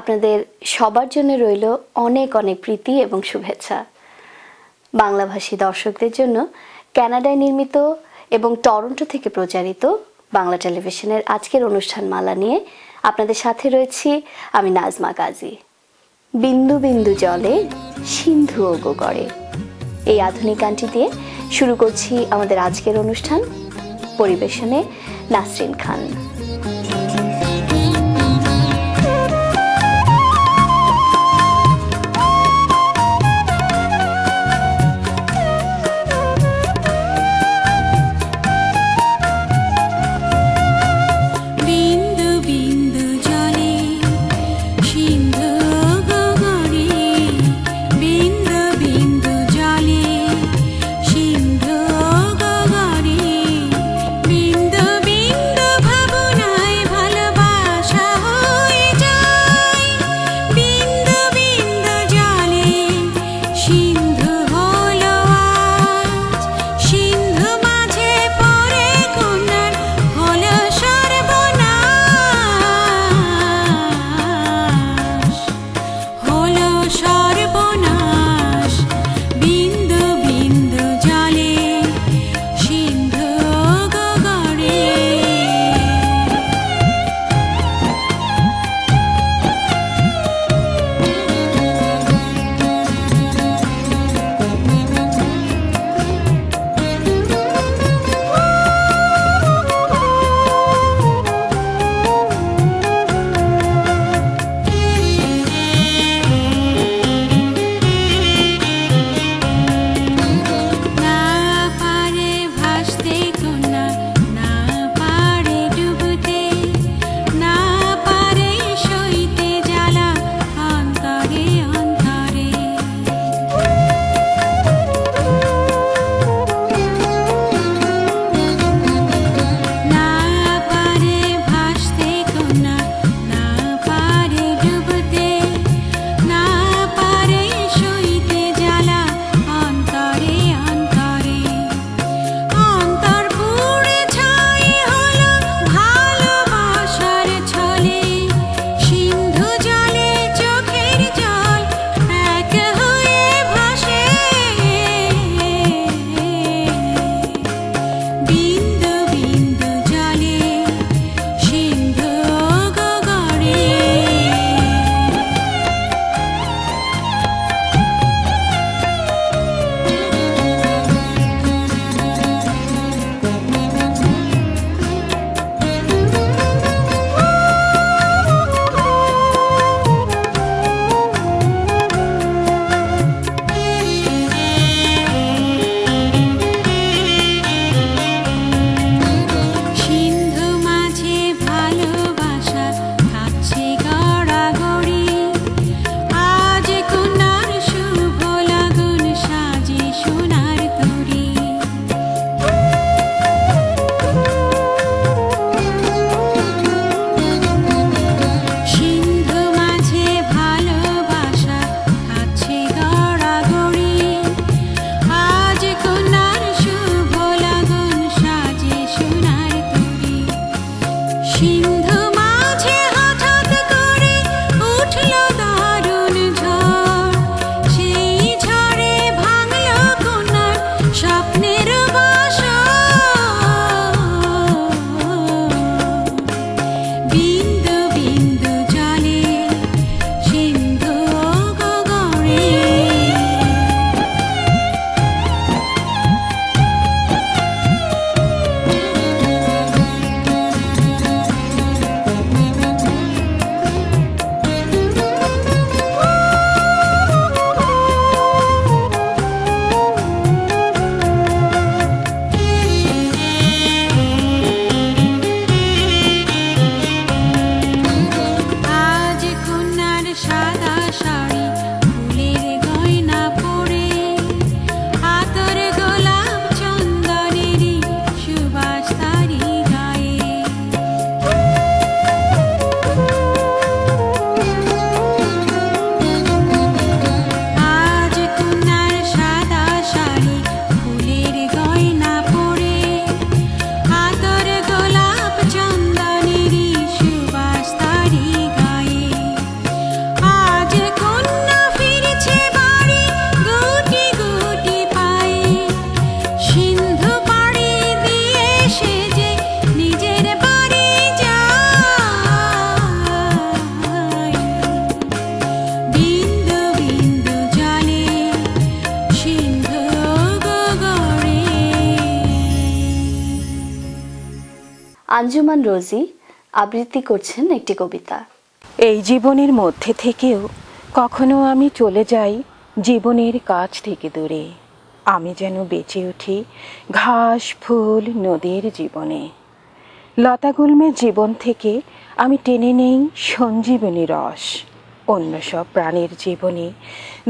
আপনাদের সবার জন্য রইল অনেক অনেক প্রীতি এবং শুভেচ্ছা। বাংলাভাষী দর্শকদের জন্য কানাডায় নির্মিত এবং টরন্টো থেকে প্রচারিত বাংলা টেলিভিশনের আজকের অনুষ্ঠান মালা নিয়ে আপনাদের সাথে রয়েছি আমি নাজমা গাজী। বিন্দু বিন্দু জলে সিন্ধু ওগো গড়ে, এই আধুনিক গানটি দিয়ে শুরু করছি আমাদের আজকের অনুষ্ঠান। পরিবেশনে নাসরিন খান। বিন্দু বিন্দু ভাবনা আঞ্জুমান রোজি আবৃত্তি করছেন একটি কবিতা। এই জীবনের মধ্যে থেকেও কখনো আমি চলে যাই জীবনের কাছ থেকে দূরে। আমি যেন বেঁচে উঠি ঘাস ফুল নদীর জীবনে। লতাগুল্মের জীবন থেকে আমি টেনে নেই সঞ্জীবনী রস। অন্য সব প্রাণীর জীবনে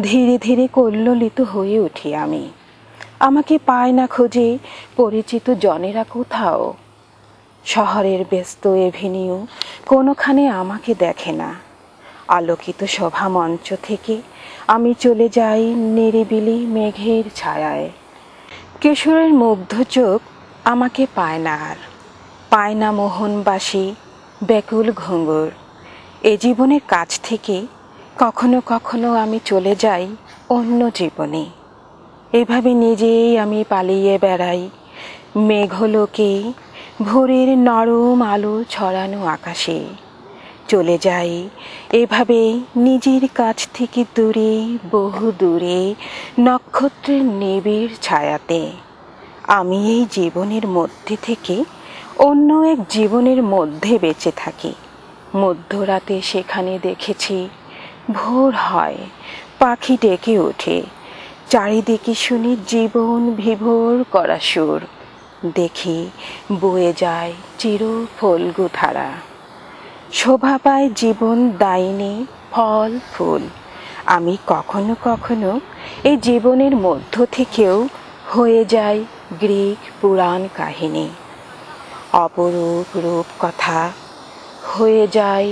ধীরে ধীরে কল্লোলিত হয়ে উঠি আমি। আমাকে পায় না খোঁজে পরিচিত জনেরা কোথাও। শহরের ব্যস্ত এভিনিউ কোনোখানে আমাকে দেখে না। আলোকিত সভা মঞ্চ থেকে আমি চলে যাই নিরিবিলি মেঘের ছায়ায়। কিশোরের মুগ্ধ চোখ আমাকে পায় না আর, পায় না মোহনবাসী ব্যাকুল ঘুঙুর। এ জীবনের কাছ থেকে কখনো কখনো আমি চলে যাই অন্য জীবনে। এভাবে নিজেই আমি পালিয়ে বেড়াই মেঘলোকে, ভোরের নরম আলো ছড়ানো আকাশে। চলে যাই এভাবে নিজের কাছ থেকে দূরে, বহু দূরে নক্ষত্রের নিবিড় ছায়াতে। আমি এই জীবনের মধ্যে থেকে অন্য এক জীবনের মধ্যে বেঁচে থাকি। মধ্যরাতে সেখানে দেখেছি ভোর হয়, পাখি ডেকে ওঠে, চারিদিকে শুনি জীবন বিভোর করা সুর। দেখি বয়ে যায় চির ফল্গু ধারা, শোভা পায় জীবন দায়িনী ফল ফুল। আমি কখনো কখনো এই জীবনের মধ্য থেকেও হয়ে যায় গ্রিক পুরাণ কাহিনী। অপরূপ রূপ কথা হয়ে যায়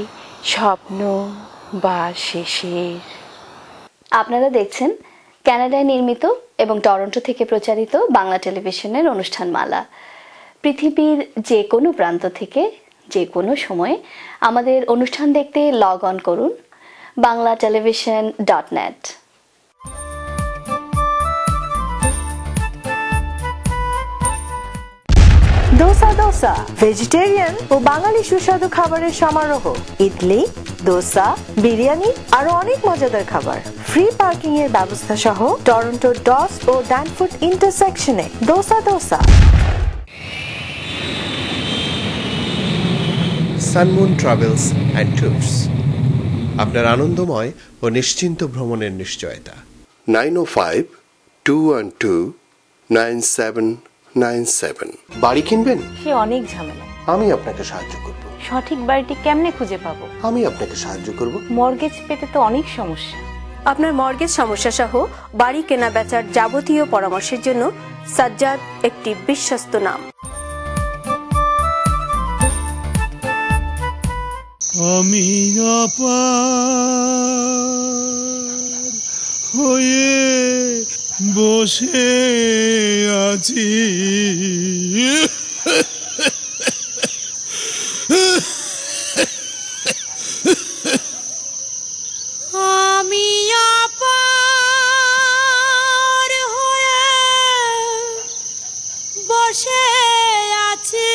স্বপ্ন বা শেষের। আপনারা দেখছেন কানাডায় নির্মিত এবং টরন্টো থেকে প্রচারিত বাংলা টেলিভিশনের অনুষ্ঠানমালা। পৃথিবীর যে কোনো প্রান্ত থেকে যে কোনো সময়ে আমাদের অনুষ্ঠান দেখতে লগ অন করুন banglatelevision.net। দোসা দোসা ভেজিটেরিয়ান ও বাঙালি সুস্বাদু খাবারের সমারোহ। ইডলি, দোসা, বিরিয়ানি আরো অনেক মজাদার খাবার। ফ্রি পার্কিং এর ব্যবস্থা সহ টরন্টো ডস ও ড্যানফোর্ড ইন্টারসেকশনে Dosa Dosa. Sunmoon travels and tours, আপনার আনন্দময় ও নিশ্চিন্ত ভ্রমণের নিশ্চয়তা। 905-212-9797। বাড়ি কিনবেন? সে অনেক ঝামেলা। আমি আপনাকে সাহায্য করব। সঠিক বাড়িটি কেমনে খুঁজে পাবো? আমি আপনাকে সাহায্য করব। মর্গেজ পেতে তো অনেক সমস্যা। আপনার মর্গেজ সমস্যা সহ বাড়ি কেনা বেচার যাবতীয় পরামর্শের জন্য সাজ্জাদ একটি বিশ্বস্ত নাম। আমি অপার হয়ে বসে আছি, আমি অপার হয়ে বসে আছি,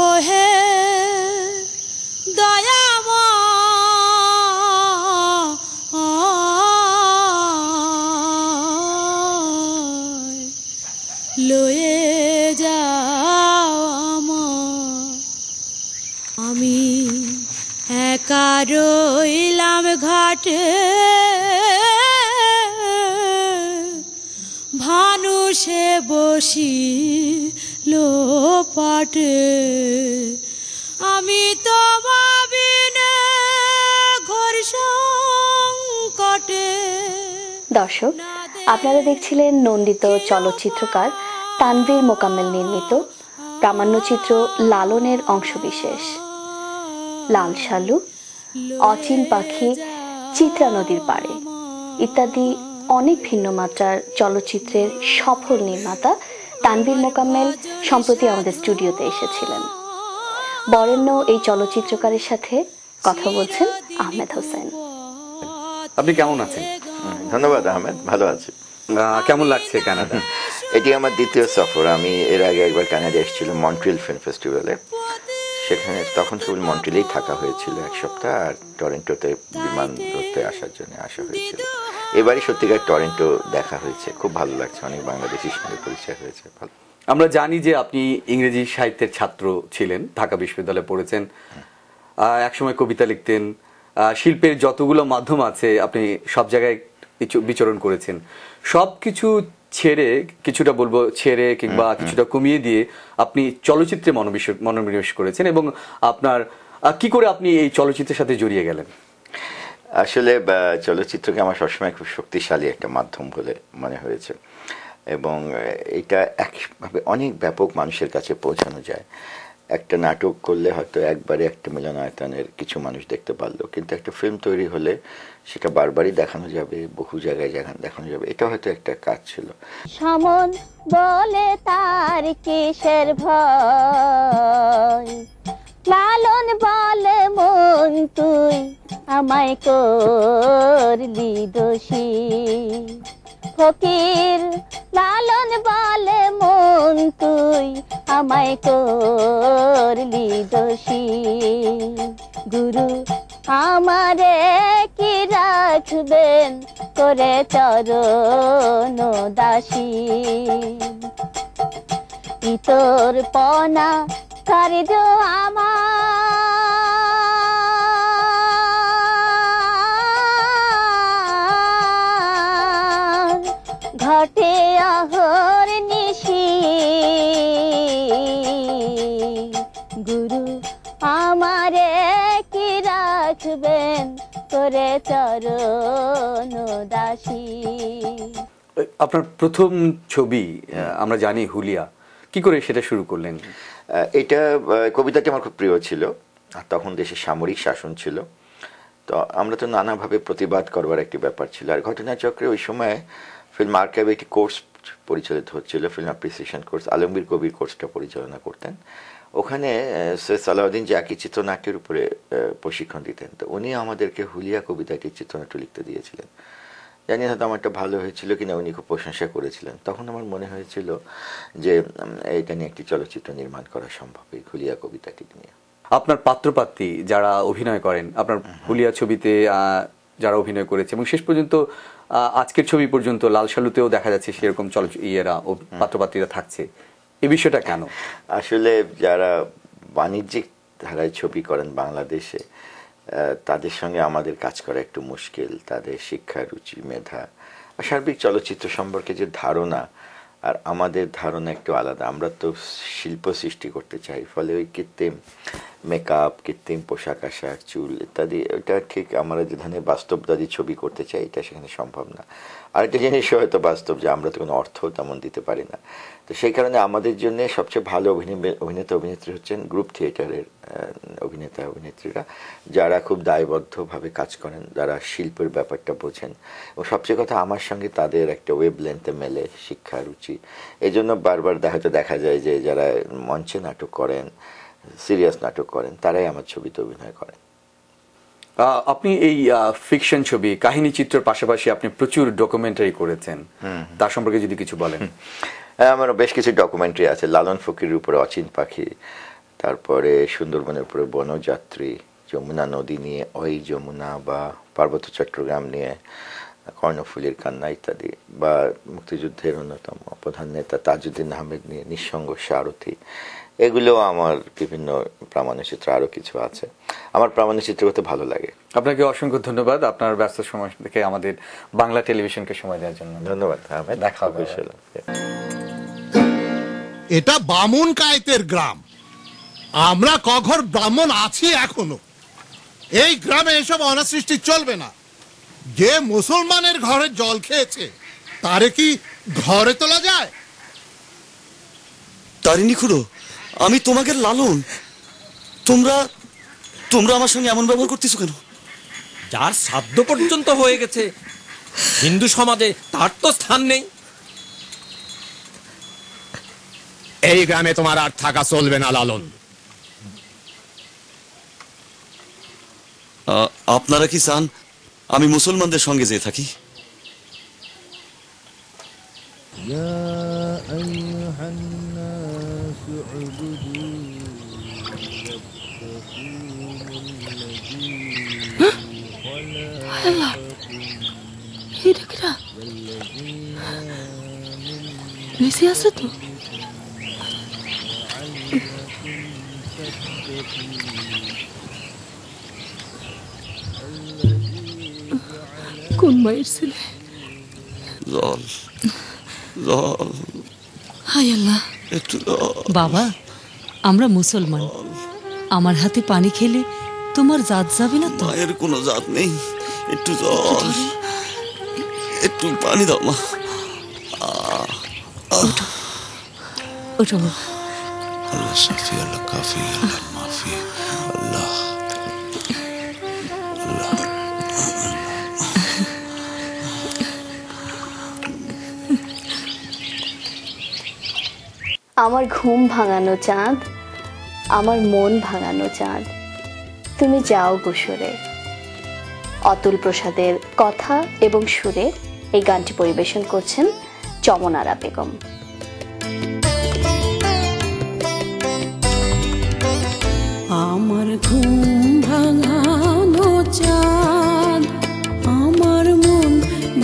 ওহে দয়াময়, লয়ে যাও আমায়। আমি একা রইলাম ঘাটে, ভানুষে বসিলো পাটে। আমি তো ভাবিনে ঘোর সংকটে। দর্শক, আপনারা দেখছিলেন নন্দিত চলচ্চিত্রকার তানভীর মোকাম্মেল নির্মিত প্রামাণ্যচিত্র লালনের অংশবিশেষ। লাল শালু, অচিন পাখি, চিত্রা নদীর পাড়ে ইত্যাদি অনেক ভিন্ন মাত্রার চলচ্চিত্রের সফল নির্মাতা তানভীর মোকাম্মেল সম্প্রতি আমাদের স্টুডিওতে এসেছিলেন। বরেণ্য এই চলচ্চিত্রকারের সাথে কথা বলছেন আহমেদ হোসেন। আপনি কেমন আছেন? ধন্যবাদ আহমেদ, ভালো আছি। কেমন লাগছে কানাডা? এটি আমার দ্বিতীয় সফর। আমি এর আগে একবার কানাডা এসেছিলাম মন্ট্রিল ফিল্ম ফেস্টিভ্যালে। সেখানে তখন শুধু মন্ট্রিলেই থাকা হয়েছিল এক সপ্তাহ, আর টরন্টোতে বিমান ধরতে আসার জন্য আসা হয়েছিল। এবারই সত্যিকার টরন্টো দেখা হয়েছে, খুব ভালো লাগছে, অনেক বাংলাদেশির সঙ্গে পরিচয় হয়েছে। ভালো। আমরা জানি যে আপনি ইংরেজি সাহিত্যের ছাত্র ছিলেন, ঢাকা বিশ্ববিদ্যালয়ে পড়েছেন, একসময় কবিতা লিখতেন, শিল্পের যতগুলো মাধ্যম আছে আপনি সব জায়গায় বিচরণ করেছেন। সব কিছু ছেড়ে, কিছুটা বলবো ছেড়ে কিংবা কিছুটা কমিয়ে দিয়ে আপনি চলচ্চিত্রে মনোনিবেশ করেছেন, এবং আপনার কি করে আপনি এই চলচ্চিত্রের সাথে জড়িয়ে গেলেন? আসলে চলচ্চিত্রকে আমার সবসময় খুব শক্তিশালী একটা মাধ্যম বলে মনে হয়েছে, এবং এটা একভাবে অনেক ব্যাপক মানুষের কাছে পৌঁছানো যায়। একটা নাটক করলে হয়তো একবারে একটা মিলনায়তনের কিছু মানুষ দেখতে পারলো, কিন্তু একটা ফিল্ম তৈরি হলে সেটা বারবারই দেখানো যাবে, বহু জায়গায় দেখানো যাবে। এটা হয়তো একটা কাজ ছিল। সমন বলে তার কিসের ভয়, লালন বলে মন তুই আমায় করলি দোষী, ফকির লালন বলে মন তুই আমায় করলি দোষী, গুরু আমারে কি রাখবেন করে চরণ দাসী, ইতর পনা কার্য আমার ঘটে অহর নিশি, গুরু আমারে কি রাখবেন করে চরণ দাসী। আপনার প্রথম ছবি আমরা জানি হুলিয়া, কি করে সেটা শুরু করলেন? এটা কবিতাটি আমার খুব প্রিয় ছিল, আর তখন দেশে সামরিক শাসন ছিল, তো আমরা তো নানাভাবে প্রতিবাদ করবার একটি ব্যাপার ছিল। আর ঘটনাচক্রে ওই সময় ফিল্ম আর্কাইভে একটি কোর্স পরিচালিত হচ্ছিল, ফিল্ম অ্যাপ্রিসিয়েশন কোর্স, আলমগীর কবির কোর্সটা পরিচালনা করতেন। ওখানে সৈয়দ সালাউদ্দিন জাকি চিত্রনাট্যের উপরে প্রশিক্ষণ দিতেন, তো উনি আমাদেরকে হুলিয়া কবিতাটি চিত্রনাট্য লিখতে দিয়েছিলেন। জানি হয়তো আমারটা ভালো হয়েছিল কিনা, উনি খুব প্রশংসা করেছিলেন। তখন আমার মনে হয়েছিল যে এটা নিয়ে একটি চলচ্চিত্র নির্মাণ করা সম্ভব, এই হুলিয়া কবিতাটি নিয়ে। আপনার পাত্রপাত্রী যারা অভিনয় করেন, আপনার হুলিয়া ছবিতে যারা অভিনয় করেছে, এবং শেষ পর্যন্ত আজকের ছবি পর্যন্ত লাল সালুতেও দেখা যাচ্ছে সেরকম পাত্রপাত্রীরা থাকছে, এই বিষয়টা কেন? আসলে যারা বাণিজ্যিক ধারায় ছবি করেন বাংলাদেশে, তাদের সঙ্গে আমাদের কাজ করা একটু মুশকিল। তাদের শিক্ষা, রুচি, মেধা, সার্বিক চলচ্চিত্র সম্পর্কে যে ধারণা আর আমাদের ধারণা একটু আলাদা। আমরা তো শিল্প সৃষ্টি করতে চাই, ফলে ওই কৃত্রিম মেকআপ, কৃত্রিম পোশাক আশাক, চুল ইত্যাদি, ওইটা ঠিক আমরা যে ধরনের বাস্তববাদী ছবি করতে চাই, এটা সেখানে সম্ভব না। আরেকটা জিনিস হয়তো বাস্তব যে আমরা তো কোনো অর্থ তেমন দিতে পারি না, তো সেই কারণে আমাদের জন্য সবচেয়ে ভালো অভিনেতা অভিনেত্রী হচ্ছেন গ্রুপ থিয়েটারের অভিনেতা অভিনেত্রীরা, যারা খুব দায়বদ্ধভাবে কাজ করেন, যারা শিল্পের ব্যাপারটা বোঝেন, এবং সবচেয়ে কথা আমার সঙ্গে তাদের একটা ওয়েব লেন্থে মেলে শিক্ষা, রুচি। এই জন্য বারবার হয়তো দেখা যায় যে যারা মঞ্চে নাটক করেন, সিরিয়াস নাটক করেন, তারাই আমার ছবিতে অভিনয় করেন। আপনি এই ফিকশন ছবি, কাহিনী চিত্রের পাশাপাশি আপনি প্রচুর ডকুমেন্টারি করেছেন, তার সম্পর্কে যদি কিছু বলেন। আমার বেশ কিছু ডকুমেন্টারি আছে, লালন ফকিরের উপরে অচিন পাখি, তারপরে সুন্দরবনের উপরে বনযাত্রী, যমুনা নদী নিয়ে ওই যমুনা, বা পার্বত্য চট্টগ্রাম নিয়ে কর্ণফুলীর কান্না ইত্যাদি, বা মুক্তিযুদ্ধের অন্যতম প্রধান নেতা তাজউদ্দিন আহমেদ নিয়ে নিঃসঙ্গ সারথি, এগুলো আমার বিভিন্ন প্রামাণ্যচিত্র, আরও কিছু আছে। আমার প্রামাণ্যচিত্র করতে ভালো লাগে। আপনাকে অসংখ্য ধন্যবাদ আপনার ব্যস্ত সময় থেকে আমাদের বাংলা টেলিভিশনকে সময় দেওয়ার জন্য। ধন্যবাদ। দেখা হবে। এটা বামুন কায়েতের গ্রাম, আমরা কঘর ব্রাহ্মণ আছি এখনো। এই গ্রামে এসব অনাসৃষ্টি চলবে না। যে মুসলমানের ঘরে জল খেয়েছে তারে কি ঘরে তোলা যায়? তারিণী খুড়ো, আমি তোমাকে লালন, তোমরা আমার সঙ্গে এমন ব্যবহার করতেছো কেন? যার শ্রাদ্ধ পর্যন্ত হয়ে গেছে হিন্দু সমাজে, তার তো স্থান নেই। এই গ্রামে তোমার আর থাকা চলবে না লালন। আপনারা কি চান আমি মুসলমানদের সঙ্গে যেয়ে থাকি? এটা বেশি আছে তো? কোন মায়ের ছেলে? জল জল, হায় আল্লাহ। একটু বাবা, আমরা মুসলমান, আমার হাতে পানি খেলে তোমার জাত যাবে না তো? মায়ের কোনো জাত নেই, একটু জল, একটু পানি দাও মা। ওঠো বাবা। আল্লাহ শাফি, আল্লাহ কাফি, আল্লাহ মাফি, আল্লাহ আমার ঘুম ভাঙানো চাঁদ, আমার মন ভাঙানো চাঁদ, তুমি যাও গোসরে। অতুল প্রসাদের কথা এবং সুরে এই গানটি পরিবেশন করছেন চমনারা বেগম। আমার ঘুম ভাঙানো চাঁদ, আমার মন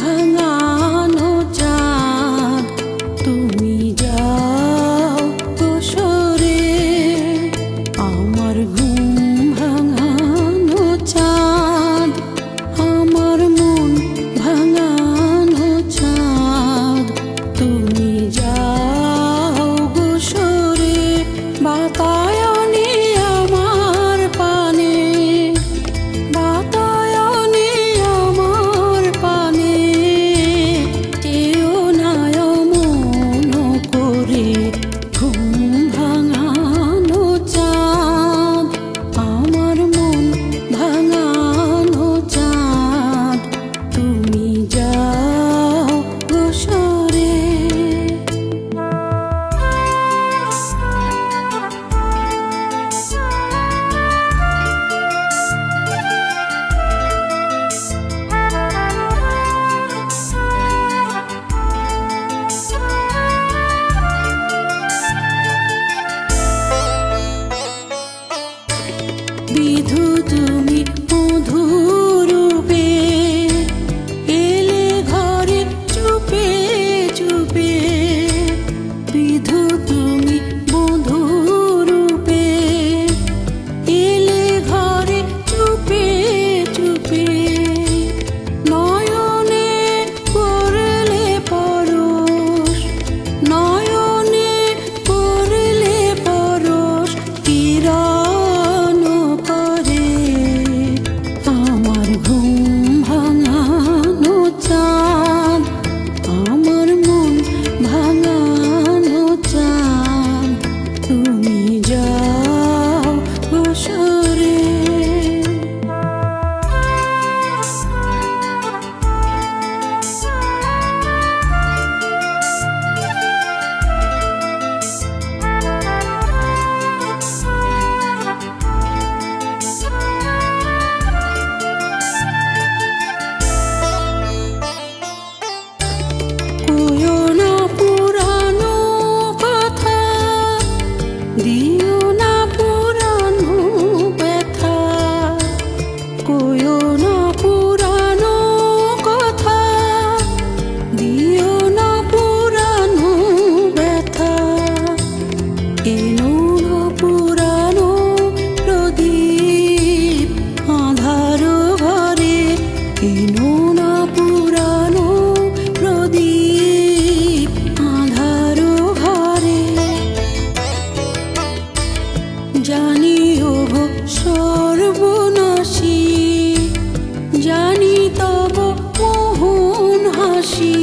ভাঙানো চাঁদ, তুমি যাও গোসরে। আমার ঘুম ভাঙানো চাঁদ, আমার মন ভাঙানো চাঁদ, তুমি যাও গোসরে। বাতায়নে আমার পানে, বাতায়নে আমার পানে, কেউ নাই মন করে। ঘুম ভাঙানো চাঁদ, আমার মন ভাঙানো চাঁদ, তুমি যাও গোসরে। বিধু তুমি মধুরূপে এলে ঘরে চুপে চুপে। বিধু তুমি মধুরূপে এলে ঘরে চুপে চুপে। নয়নে করলে পরশ, নয়নে করলে পরশ, কিরণ করে। আমার ঘুম ভাঙানো চাঁদ, আমার মন ভাঙানো চাঁদ, তুমি যাও গোসরে। কইও না পুরানো কথা, দিও না পুরানো ব্যথা। কইও না পুরানো কথা, দিও না পুরানো ব্যথা। এনো না পুরানো প্রদীপ আঁধার ঘরে, এনো না পুরানো প্রদীপ আঁধার ঘরে। জানিও গো সর্বনাশী, জানি তব মোহন হাসি।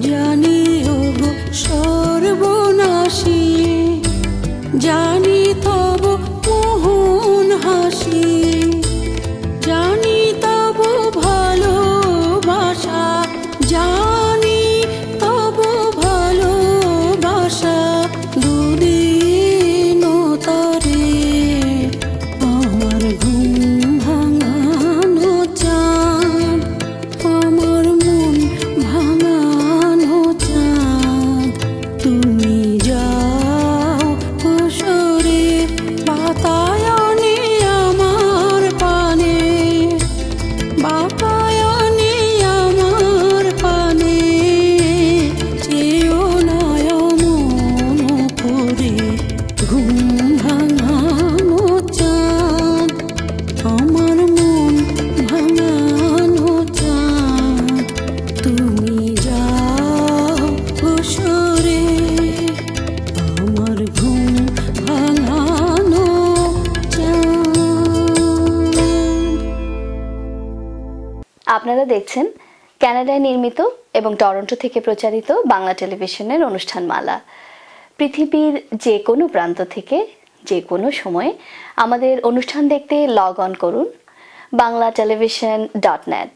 জানিও গো সর্বনাশী, জানি তব মোহন হাসি। জানি তব ভালোবাসা, জানি তব ভালোবাসা। দুদিন তরে আমার ঘুম ভাঙানো চাঁদ, আমার মন আপনারা দেখছেন কানাডায় নির্মিত এবং টরন্টো থেকে প্রচারিত বাংলা টেলিভিশনের অনুষ্ঠানমালা। পৃথিবীর যে কোনো প্রান্ত থেকে যে কোনো সময়ে আমাদের অনুষ্ঠান দেখতে লগ অন করুন banglatelevision.net।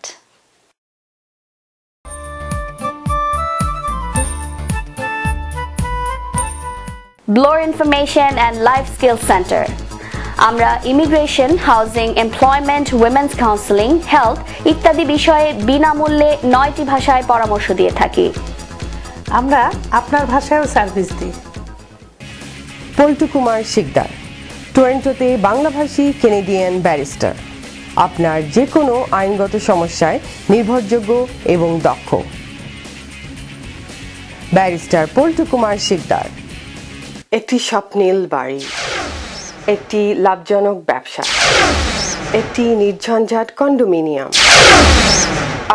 Bloor information and life skill centre. আমরা immigration, housing, employment, women's counselling, health ইত্যাদি বিষয়ে বিনামূল্যে 9টি ভাষায় পরামর্শ দিয়ে থাকি। আমরা আপনার ভাষায়ও সার্ভিস দিই। পল্টু কুমার শিকদার, টরন্টোতে বাংলাভাষী কেনেডিয়ান ব্যারিস্টার। আপনার যে কোনো আইনগত সমস্যায় নির্ভরযোগ্য এবং দক্ষ। ব্যারিস্টার পল্টু কুমার শিকদার। একটি স্বপ্নিল বাড়ি, একটি লাভজনক ব্যবসা, একটি নির্ঝঞ্ঝাট কন্ডোমিনিয়াম।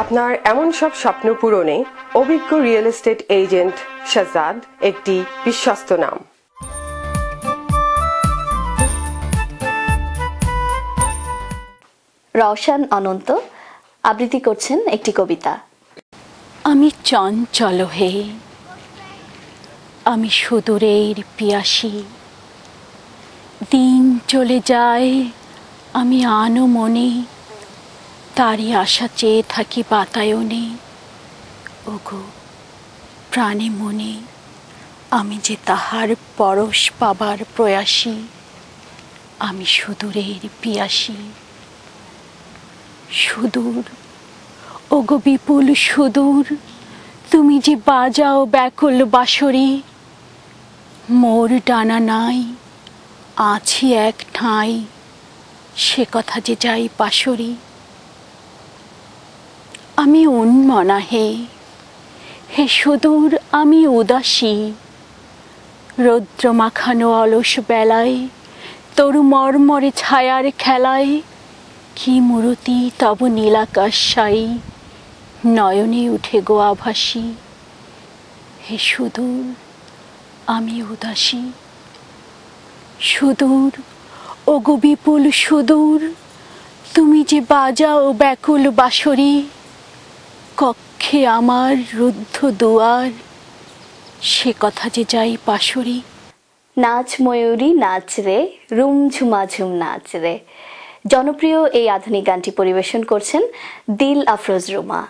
আপনার এমন সব স্বপ্ন পূরণে অভিজ্ঞ রিয়েল এস্টেট এজেন্ট শাহজাদ একটি বিশ্বস্ত নাম। রওশন অনন্ত আবৃত্তি করছেন একটি কবিতা। আমি চঞ্চল হে, আমি সুদূরের পিয়াসী, দিন চলে যায় আমি আনো মনে, তারই আশা চেয়ে থাকি বাতায়নে। ওগো প্রাণে মনে আমি যে তাহার পরশ পাবার প্রয়াসী, আমি সুদূরের পিয়াসী। সুদূর ওগো বিপুল সুদূর, তুমি যে বাজাও ব্যাকুল বাঁশরি, মোর ডানা নাই আছি এক ঠাঁই, সে কথা যে যাই পাশরি। আমি উন্মনা হে, হে সুদূর আমি উদাসী, রৌদ্র মাখানো অলস বেলায় তরু মর্মরে ছায়ার খেলায়, কি মূরতি তব নীলাকাশ সাই, নয়নে উঠে গো আভাসী। হে সুদূর আমি উদাসী, সুদূর ওগো বিপুল সুদূর, তুমি যে বাজাও ব্যাকুল বাঁশরি, কক্ষে আমার রুদ্ধ দুয়ার, সে কথা যে যাই পাশরি। নাচ ময়ূরী নাচ রে, রুম ঝুমাঝুম নাচ রে। জনপ্রিয় এই আধুনিক গানটি পরিবেশন করছেন দিল আফরোজ রুমা।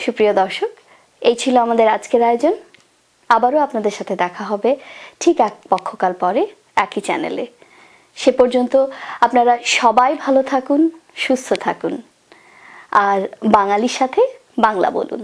সুপ্রিয় দর্শক, এই ছিল আমাদের আজকের আয়োজন। আবারও আপনাদের সাথে দেখা হবে ঠিক এক পক্ষকাল পরে একই চ্যানেলে। সে পর্যন্ত আপনারা সবাই ভালো থাকুন, সুস্থ থাকুন, আর বাঙালির সাথে বাংলা বলুন।